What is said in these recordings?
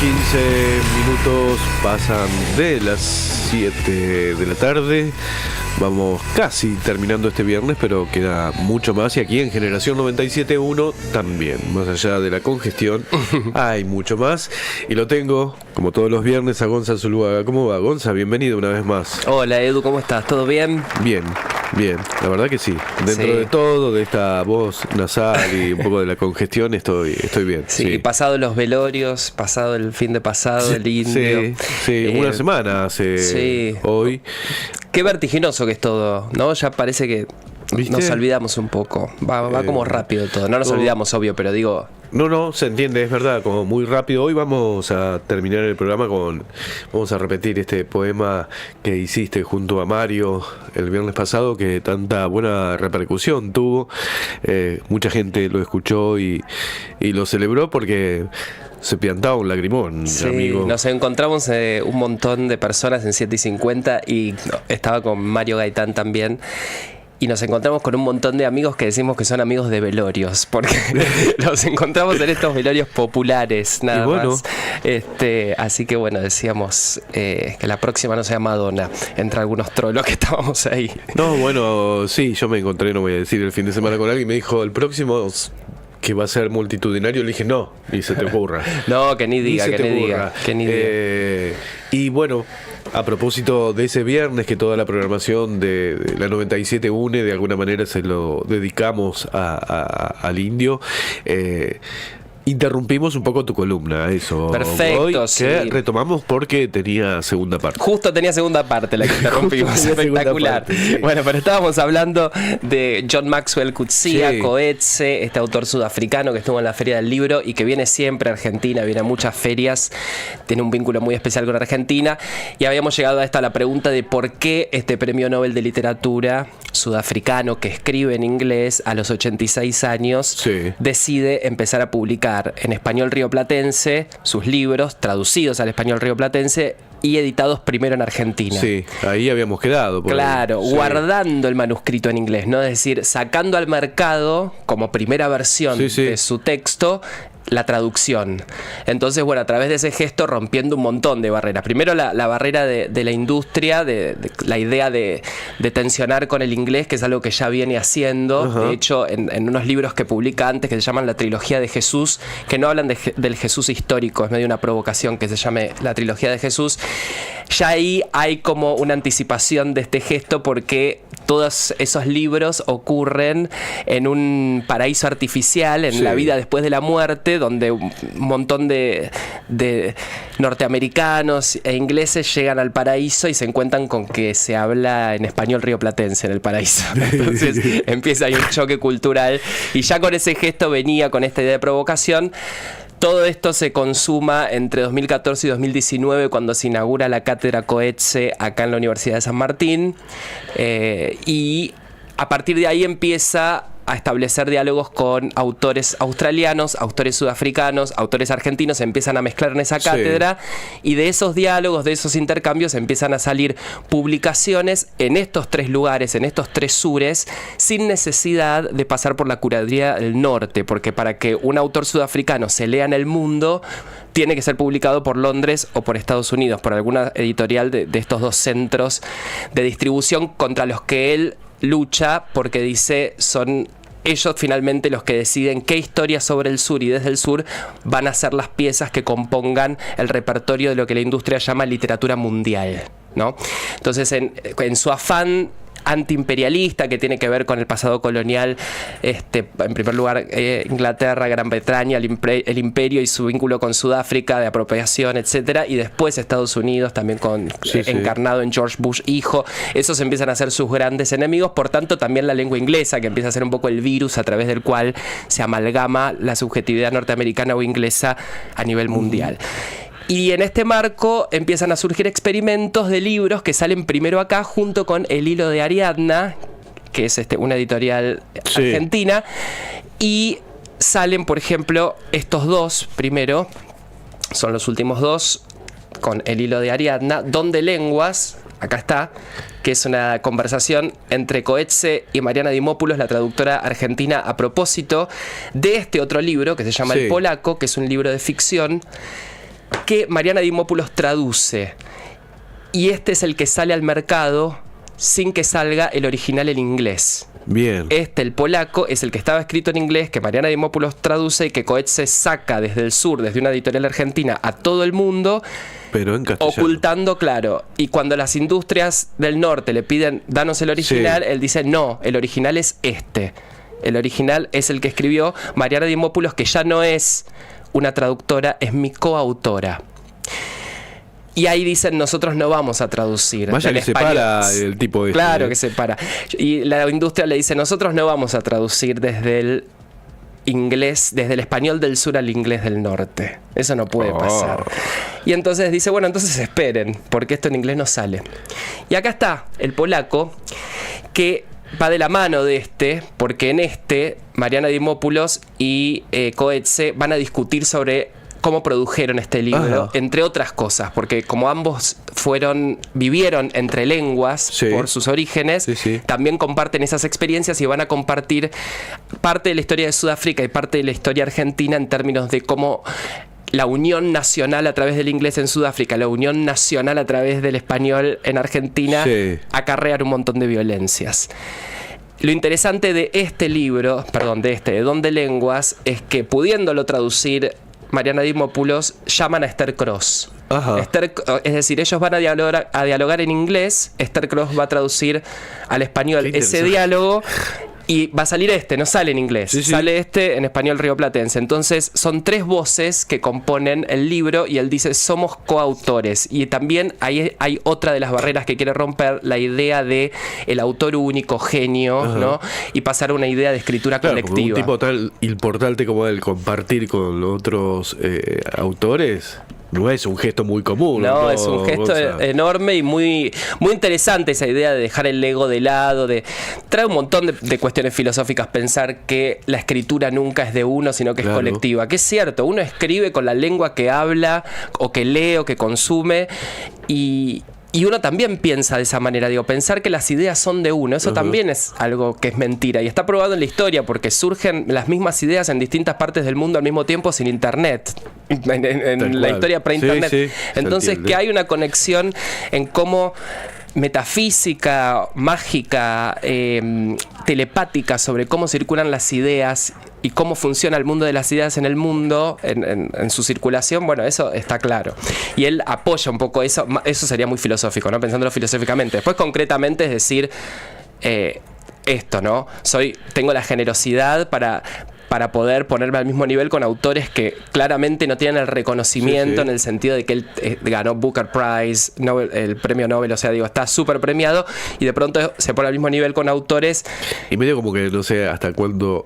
15 minutos pasan de las 7 de la tarde. Vamos casi terminando este viernes, pero queda mucho más. Y aquí en Generación 97.1 también, más allá de la congestión, hay mucho más. Y lo tengo, como todos los viernes, a Gonza Zuluaga. ¿Cómo va, Gonza? Bienvenido una vez más. Hola, Edu, ¿cómo estás? ¿Todo bien? Bien, bien. La verdad que sí. Dentro de todo, de esta voz nasal y un poco de la congestión, estoy bien. Sí, pasado los velorios, pasado el fin de pasado, el indio. Sí, una semana hace hoy. Qué vertiginoso que es todo, ¿no? Ya parece que ¿viste? Nos olvidamos un poco. Va como rápido todo. No nos olvidamos, obvio, pero digo... No, se entiende, es verdad, como muy rápido. Hoy vamos a terminar el programa vamos a repetir este poema que hiciste junto a Mario el viernes pasado, que tanta buena repercusión tuvo. Mucha gente lo escuchó y lo celebró porque... se piantaba un lagrimón, sí, amigo. Nos encontramos un montón de personas en 7:50 y estaba con Mario Gaitán también. Y nos encontramos con un montón de amigos que decimos que son amigos de velorios, porque los encontramos en estos velorios populares, nada más. Así que bueno, decíamos que la próxima no sea Madonna, entre algunos trolos que estábamos ahí. No, bueno, sí, yo me encontré, no voy a decir, el fin de semana con alguien y me dijo, el próximo... que va a ser multitudinario, le dije no, ni se te ocurra. No, que ni diga, que ni diga. Y bueno, a propósito de ese viernes que toda la programación de la 97.1 de alguna manera se lo dedicamos al indio, interrumpimos un poco tu columna, eso. Perfecto, hoy, sí. Que retomamos porque tenía segunda parte. Justo tenía segunda parte la que interrumpimos, espectacular. Parte, sí. Bueno, pero estábamos hablando de John Maxwell Coetzee, Coetzee, este autor sudafricano que estuvo en la Feria del Libro y que viene siempre a Argentina, viene a muchas ferias, tiene un vínculo muy especial con Argentina. Y habíamos llegado a la pregunta de por qué este premio Nobel de Literatura sudafricano que escribe en inglés a los 86 años decide empezar a publicar en español rioplatense sus libros traducidos al español rioplatense y editados primero en Argentina. Sí, ahí habíamos quedado. Claro, guardando el manuscrito en inglés, ¿no? Es decir, sacando al mercado como primera versión de su texto la traducción. Entonces, bueno, a través de ese gesto rompiendo un montón de barreras. Primero la barrera de la industria, de la idea de tensionar con el inglés, que es algo que ya viene haciendo. Uh-huh. De hecho, en unos libros que publica antes, que se llaman La Trilogía de Jesús, que no hablan del Jesús histórico, es medio una provocación que se llame La Trilogía de Jesús. Ya ahí hay como una anticipación de este gesto porque todos esos libros ocurren en un paraíso artificial, en la vida después de la muerte, donde un montón de norteamericanos e ingleses llegan al paraíso y se encuentran con que se habla en español rioplatense en el paraíso. Entonces empieza ahí un choque cultural y ya con ese gesto venía con esta idea de provocación. Todo esto se consuma entre 2014 y 2019 cuando se inaugura la cátedra Coetzee acá en la Universidad de San Martín y a partir de ahí empieza a establecer diálogos con autores australianos, autores sudafricanos, autores argentinos, se empiezan a mezclar en esa cátedra y de esos diálogos, de esos intercambios empiezan a salir publicaciones en estos tres lugares, en estos tres sures, sin necesidad de pasar por la curaduría del norte, porque para que un autor sudafricano se lea en el mundo tiene que ser publicado por Londres o por Estados Unidos, por alguna editorial de estos dos centros de distribución contra los que él lucha, porque dice son ellos finalmente los que deciden qué historias sobre el sur y desde el sur van a ser las piezas que compongan el repertorio de lo que la industria llama literatura mundial, ¿no? Entonces en su afán antiimperialista que tiene que ver con el pasado colonial, en primer lugar Inglaterra, Gran Bretaña, el imperio y su vínculo con Sudáfrica de apropiación, etcétera, y después Estados Unidos también encarnado en George Bush hijo. Esos empiezan a ser sus grandes enemigos, por tanto también la lengua inglesa, que empieza a ser un poco el virus a través del cual se amalgama la subjetividad norteamericana o inglesa a nivel mundial. Y en este marco empiezan a surgir experimentos de libros que salen primero acá junto con El Hilo de Ariadna, que es una editorial argentina, y salen, por ejemplo, estos dos primero, son los últimos dos, con El Hilo de Ariadna, Don de Lenguas, acá está, que es una conversación entre Coetzee y Mariana Dimopoulos, la traductora argentina, a propósito de este otro libro que se llama El Polaco, que es un libro de ficción que Mariana Dimopoulos traduce. Y este es el que sale al mercado sin que salga el original en inglés. Bien. El polaco, es el que estaba escrito en inglés, que Mariana Dimopoulos traduce y que Coetzee saca desde el sur, desde una editorial argentina, a todo el mundo, pero en castellano. Ocultando, claro. Y cuando las industrias del norte le piden, danos el original, él dice, no, el original es este. El original es el que escribió Mariana Dimopoulos, que ya no es una traductora, es mi coautora. Y ahí dicen, nosotros no vamos a traducir. Vaya que separa el tipo de... Claro que separa. Y la industria le dice, nosotros no vamos a traducir desde el inglés, desde el español del sur al inglés del norte. Eso no puede pasar. Y entonces dice, bueno, entonces esperen, porque esto en inglés no sale. Y acá está el polaco, que va de la mano de porque en Mariana Dimopoulos y Coetzee van a discutir sobre cómo produjeron este libro, entre otras cosas, porque como ambos vivieron entre lenguas por sus orígenes, también comparten esas experiencias y van a compartir parte de la historia de Sudáfrica y parte de la historia argentina en términos de cómo la unión nacional a través del inglés en Sudáfrica, la unión nacional a través del español en Argentina, acarrean un montón de violencias. Lo interesante de este libro, de Don de Lenguas, es que pudiéndolo traducir Mariana Dimopoulos, llaman a Esther Cross. Es decir, ellos van a dialogar en inglés, Esther Cross va a traducir al español ese diálogo y va a salir no sale en inglés, sale en español rioplatense. Entonces son 3 voces que componen el libro y él dice, somos coautores. Y también hay otra de las barreras que quiere romper, la idea de el autor único, genio, ¿no? Y pasar a una idea de escritura colectiva. Un tipo tan importante como el compartir con otros autores. No es un gesto muy común. No, es un gesto enorme y muy, muy interesante esa idea de dejar el ego de lado. Trae un montón de cuestiones filosóficas pensar que la escritura nunca es de uno, sino que es colectiva. Que es cierto, uno escribe con la lengua que habla, o que lee, o que consume, y uno también piensa de esa manera, pensar que las ideas son de uno, eso también es algo que es mentira y está probado en la historia porque surgen las mismas ideas en distintas partes del mundo al mismo tiempo sin internet, en la historia pre-internet. Entonces que hay una conexión en cómo metafísica, mágica, telepática sobre cómo circulan las ideas y cómo funciona el mundo de las ideas en el mundo, en su circulación, bueno, eso está claro. Y él apoya un poco eso sería muy filosófico, ¿no? Pensándolo filosóficamente. Después, concretamente, es decir, ¿no? Tengo la generosidad para poder ponerme al mismo nivel con autores que claramente no tienen el reconocimiento en el sentido de que él ganó Booker Prize, el premio Nobel, está súper premiado y de pronto se pone al mismo nivel con autores. Y medio como que no sé hasta cuánto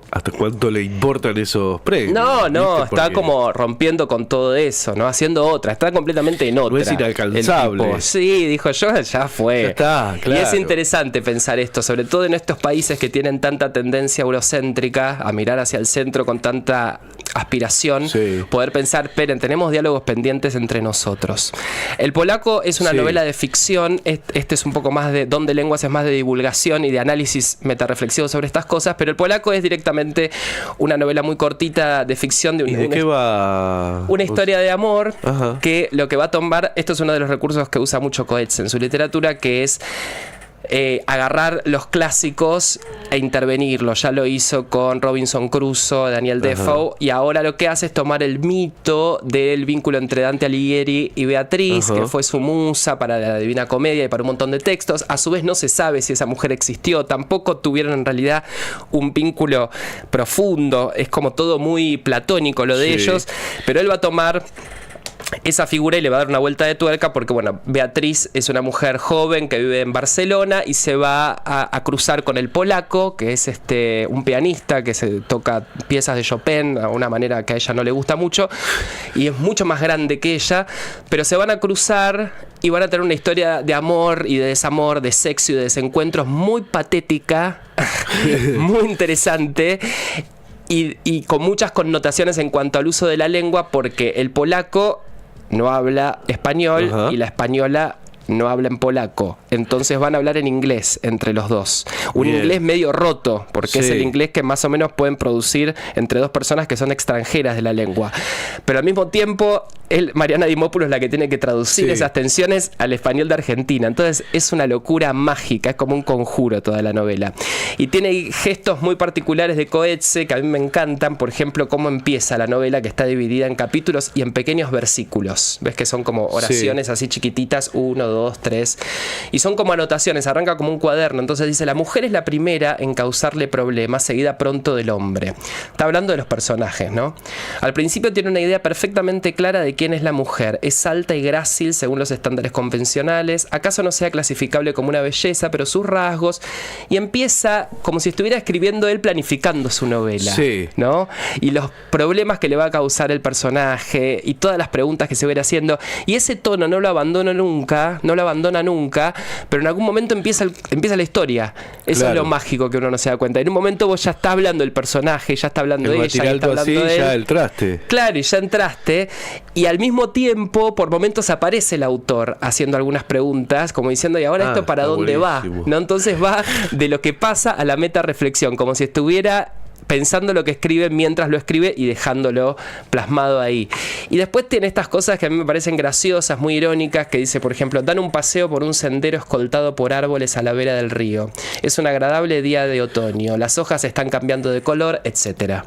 le importan esos premios. No, está como rompiendo con todo eso, ¿no? Haciendo otra, está completamente en otra. No es inalcanzable. Sí, dijo yo, ya fue. Ya está, claro. Y es interesante pensar esto, sobre todo en estos países que tienen tanta tendencia eurocéntrica a mirar hacia el centro con tanta aspiración, poder pensar, esperen, tenemos diálogos pendientes entre nosotros. El polaco es una novela de ficción, este es un poco más de Don de Lenguas, es más de divulgación y de análisis metarreflexivo sobre estas cosas, pero el polaco es directamente una novela muy cortita de ficción ¿De qué va? Una historia de amor que lo que va a tomar, esto es uno de los recursos que usa mucho Coetzee en su literatura, que es agarrar los clásicos e intervenirlos. Ya lo hizo con Robinson Crusoe, Daniel Defoe, y ahora lo que hace es tomar el mito del vínculo entre Dante Alighieri y Beatriz, que fue su musa para la Divina Comedia y para un montón de textos. A su vez no se sabe si esa mujer existió, tampoco tuvieron en realidad un vínculo profundo, es como todo muy platónico lo de ellos, pero él va a tomar esa figura y le va a dar una vuelta de tuerca porque, bueno, Beatriz es una mujer joven que vive en Barcelona y se va a cruzar con el polaco, que es un pianista que se toca piezas de Chopin a una manera que a ella no le gusta mucho y es mucho más grande que ella, pero se van a cruzar y van a tener una historia de amor y de desamor, de sexo y de desencuentros muy patética, muy interesante. Y con muchas connotaciones en cuanto al uso de la lengua, porque el polaco no habla español y la española no habla en polaco. Entonces van a hablar en inglés entre los dos. Un inglés medio roto, porque es el inglés que más o menos pueden producir entre dos personas que son extranjeras de la lengua. Pero al mismo tiempo Mariana Dimopoulos es la que tiene que traducir esas tensiones al español de Argentina. Entonces es una locura mágica, es como un conjuro toda la novela. Y tiene gestos muy particulares de Coetzee que a mí me encantan. Por ejemplo, cómo empieza la novela, que está dividida en capítulos y en pequeños versículos. Ves que son como oraciones así chiquititas, 1, 2, 3. Y son como anotaciones, arranca como un cuaderno. Entonces dice: la mujer es la primera en causarle problemas, seguida pronto del hombre. Está hablando de los personajes, ¿no? Al principio tiene una idea perfectamente clara de quién es la mujer. Es alta y grácil según los estándares convencionales. Acaso no sea clasificable como una belleza, pero sus rasgos. Y empieza como si estuviera escribiendo él, planificando su novela, ¿no? Y los problemas que le va a causar el personaje y todas las preguntas que se va a ir haciendo. Y ese tono no lo abandona nunca, pero en algún momento empieza la historia. Eso es lo mágico que uno no se da cuenta. En un momento vos ya está hablando del personaje, ya está hablando de ella, ya está hablando de él. Ya entraste. Claro, y ya entraste. Y al mismo tiempo, por momentos aparece el autor haciendo algunas preguntas, como diciendo: ¿y ahora esto para dónde va? ¿No? Entonces va de lo que pasa a la meta reflexión, como si estuviera pensando lo que escribe mientras lo escribe y dejándolo plasmado ahí. Y después tiene estas cosas que a mí me parecen graciosas, muy irónicas, que dice, por ejemplo: dan un paseo por un sendero escoltado por árboles a la vera del río. Es un agradable día de otoño. Las hojas están cambiando de color, etc.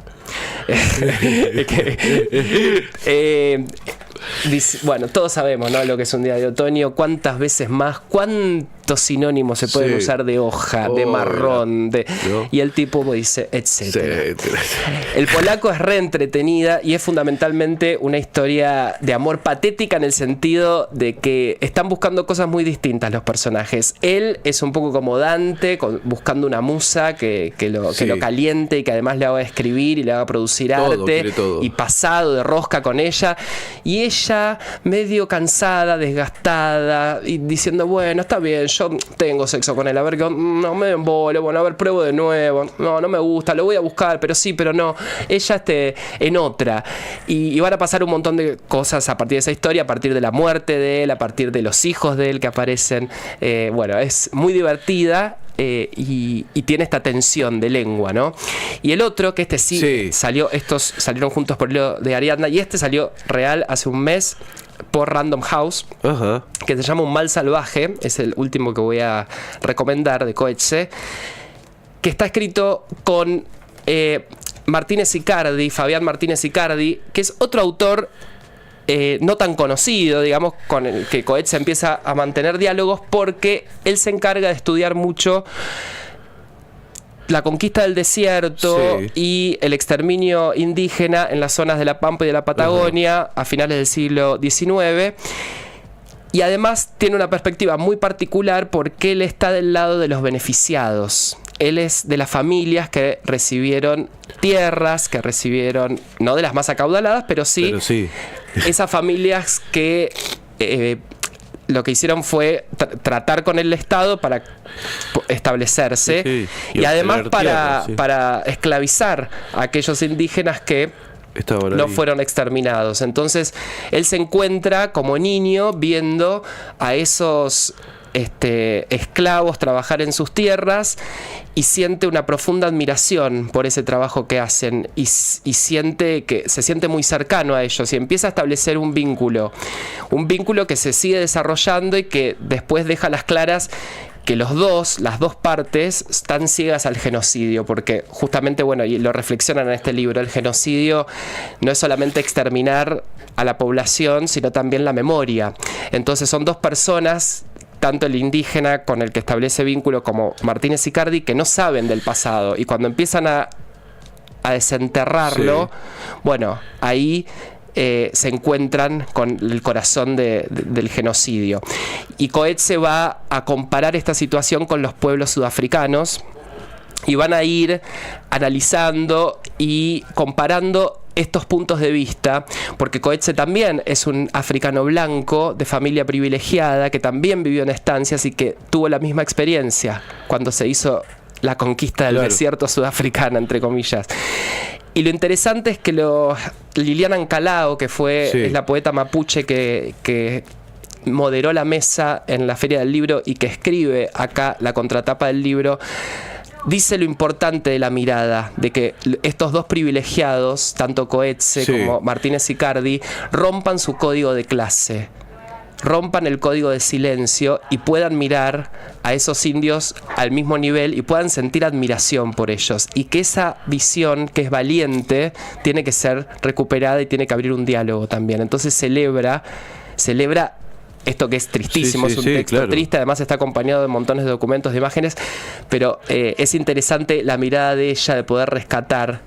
Bueno, todos sabemos, ¿no?, lo que es un día de otoño. ¿Cuántas veces más? ¿Cuántos sinónimos se pueden usar de hoja, de marrón? ¿No? Y el tipo dice, etcétera. El polaco es re entretenida y es fundamentalmente una historia de amor patética, en el sentido de que están buscando cosas muy distintas los personajes. Él es un poco como Dante, buscando una musa que lo caliente y que además le haga escribir y le haga producir arte, y pasado de rosca con ella. Y ella medio cansada, desgastada, y diciendo: bueno, está bien, yo tengo sexo con él, a ver, no me embole, bueno, a ver, pruebo de nuevo, no me gusta, lo voy a buscar, pero sí, pero no. Ella en otra. Y van a pasar un montón de cosas a partir de esa historia, a partir de la muerte de él, a partir de los hijos de él que aparecen. Bueno, es muy divertida. Y tiene esta tensión de lengua, ¿no? Y el otro, que salió, estos salieron juntos por lo de Ariadna, y este salió real hace un mes por Random House, que se llama Un mal salvaje. Es el último que voy a recomendar de Coetzee, que está escrito con Fabián Martínez Icardi, que es otro autor no tan conocido, digamos, con el que Coetzee empieza a mantener diálogos, porque él se encarga de estudiar mucho la conquista del desierto y el exterminio indígena en las zonas de la Pampa y de la Patagonia a finales del siglo XIX. Y además tiene una perspectiva muy particular, porque él está del lado de los beneficiados. Él es de las familias que recibieron tierras, que recibieron, no de las más acaudaladas, pero sí. Esas familias que lo que hicieron fue tratar con el Estado para establecerse, y además para esclavizar a aquellos indígenas que no fueron exterminados. Entonces él se encuentra como niño viendo a esos esclavos trabajar en sus tierras, y siente una profunda admiración por ese trabajo que hacen, y siente que se siente muy cercano a ellos, y empieza a establecer un vínculo que se sigue desarrollando, y que después deja las claras que las dos partes están ciegas al genocidio, porque justamente, bueno, y lo reflexionan en este libro, el genocidio no es solamente exterminar a la población, sino también la memoria. Entonces son dos personas, tanto el indígena con el que establece vínculo como Martínez Icardi, que no saben del pasado, y cuando empiezan a desenterrarlo, bueno, ahí se encuentran con el corazón del genocidio. Y Coetzee va a comparar esta situación con los pueblos sudafricanos, y van a ir analizando y comparando estos puntos de vista, porque Coetzee también es un africano blanco de familia privilegiada, que también vivió en estancias y que tuvo la misma experiencia cuando se hizo la conquista del desierto sudafricana, entre comillas. Y lo interesante es que Liliana Ancalao, que es la poeta mapuche que moderó la mesa en la Feria del Libro y que escribe acá la contratapa del libro, dice lo importante de la mirada, de que estos dos privilegiados, tanto Coetzee como Martínez Icardi, rompan su código de clase, rompan el código de silencio y puedan mirar a esos indios al mismo nivel y puedan sentir admiración por ellos, y que esa visión, que es valiente, tiene que ser recuperada y tiene que abrir un diálogo también. Entonces celebra esto, que es tristísimo, es un texto triste, además está acompañado de montones de documentos, de imágenes, pero es interesante la mirada de ella, de poder rescatar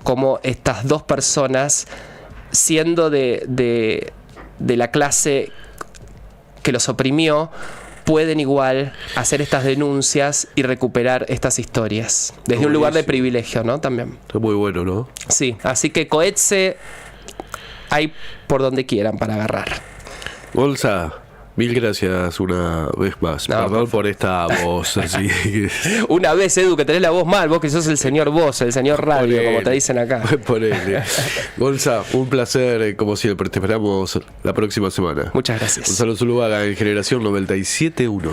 cómo estas dos personas, siendo de la clase que los oprimió, pueden igual hacer estas denuncias y recuperar estas historias desde un lugar de privilegio, ¿no? También. Está muy bueno, ¿no? Sí, así que Coetzee hay por donde quieran para agarrar. Gonza, mil gracias una vez más. No, perdón por esta voz así. Una vez, Edu, que tenés la voz mal, vos que sos el señor voz, el señor radio, como te dicen acá. Ponele. Gonza, un placer, como siempre. Te esperamos la próxima semana. Muchas gracias. Gonzalo Zuluaga en Generación 97.1.